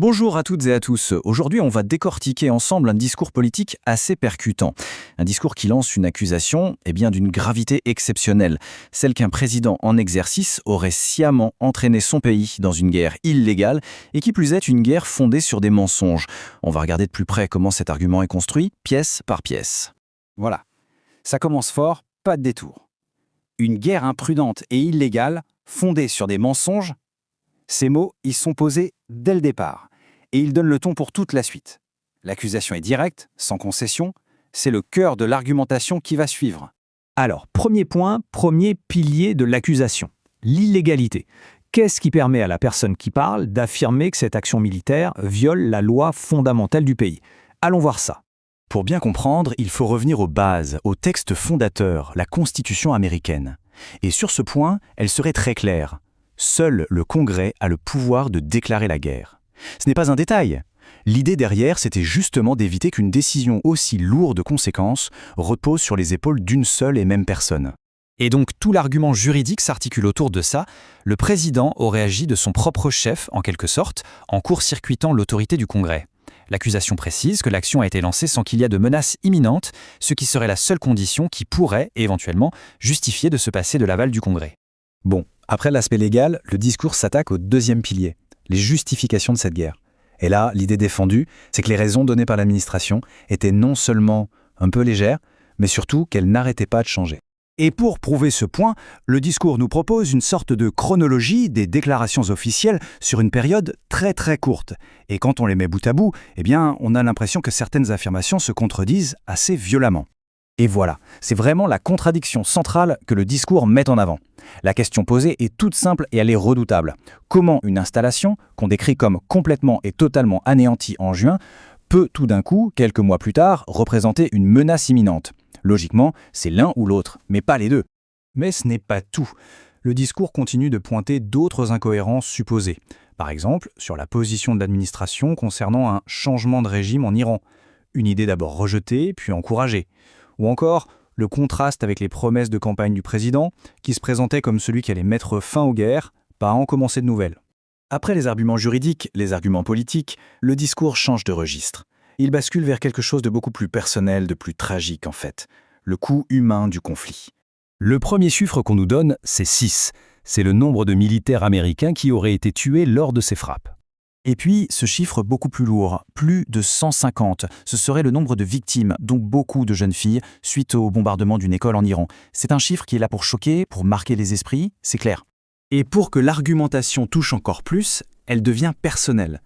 Bonjour à toutes et à tous. Aujourd'hui, on va décortiquer ensemble un discours politique assez percutant. Un discours qui lance une accusation d'une gravité exceptionnelle. Celle qu'un président en exercice aurait sciemment entraîné son pays dans une guerre illégale et qui plus est une guerre fondée sur des mensonges. On va regarder de plus près comment cet argument est construit, pièce par pièce. Voilà, ça commence fort, pas de détour. Une guerre imprudente et illégale, fondée sur des mensonges, ces mots y sont posés dès le départ, et ils donnent le ton pour toute la suite. L'accusation est directe, sans concession, c'est le cœur de l'argumentation qui va suivre. Alors, premier point, premier pilier de l'accusation, l'illégalité. Qu'est-ce qui permet à la personne qui parle d'affirmer que cette action militaire viole la loi fondamentale du pays? Allons voir ça. Pour bien comprendre, il faut revenir aux bases, au texte fondateur, la Constitution américaine. Et sur ce point, elle serait très claire. Seul le Congrès a le pouvoir de déclarer la guerre. Ce n'est pas un détail. L'idée derrière, c'était justement d'éviter qu'une décision aussi lourde de conséquences repose sur les épaules d'une seule et même personne. Et donc tout l'argument juridique s'articule autour de ça. Le président aurait agi de son propre chef, en quelque sorte, en court-circuitant l'autorité du Congrès. L'accusation précise que l'action a été lancée sans qu'il y ait de menace imminente, ce qui serait la seule condition qui pourrait, éventuellement, justifier de se passer de l'aval du Congrès. Bon, après l'aspect légal, le discours s'attaque au deuxième pilier, les justifications de cette guerre. Et là, l'idée défendue, c'est que les raisons données par l'administration étaient non seulement un peu légères, mais surtout qu'elles n'arrêtaient pas de changer. Et pour prouver ce point, le discours nous propose une sorte de chronologie des déclarations officielles sur une période très très courte. Et quand on les met bout à bout, on a l'impression que certaines affirmations se contredisent assez violemment. Et voilà, c'est vraiment la contradiction centrale que le discours met en avant. La question posée est toute simple et elle est redoutable. Comment une installation, qu'on décrit comme complètement et totalement anéantie en juin, peut tout d'un coup, quelques mois plus tard, représenter une menace imminente? Logiquement, c'est l'un ou l'autre, mais pas les deux. Mais ce n'est pas tout. Le discours continue de pointer d'autres incohérences supposées. Par exemple, sur la position de l'administration concernant un changement de régime en Iran. Une idée d'abord rejetée, puis encouragée. Ou encore, le contraste avec les promesses de campagne du président, qui se présentait comme celui qui allait mettre fin aux guerres, pas en commencer de nouvelles. Après les arguments juridiques, les arguments politiques, le discours change de registre. Il bascule vers quelque chose de beaucoup plus personnel, de plus tragique en fait. Le coût humain du conflit. Le premier chiffre qu'on nous donne, c'est 6. C'est le nombre de militaires américains qui auraient été tués lors de ces frappes. Et puis, ce chiffre beaucoup plus lourd, plus de 150, ce serait le nombre de victimes, dont beaucoup de jeunes filles, suite au bombardement d'une école en Iran. C'est un chiffre qui est là pour choquer, pour marquer les esprits, c'est clair. Et pour que l'argumentation touche encore plus, elle devient personnelle.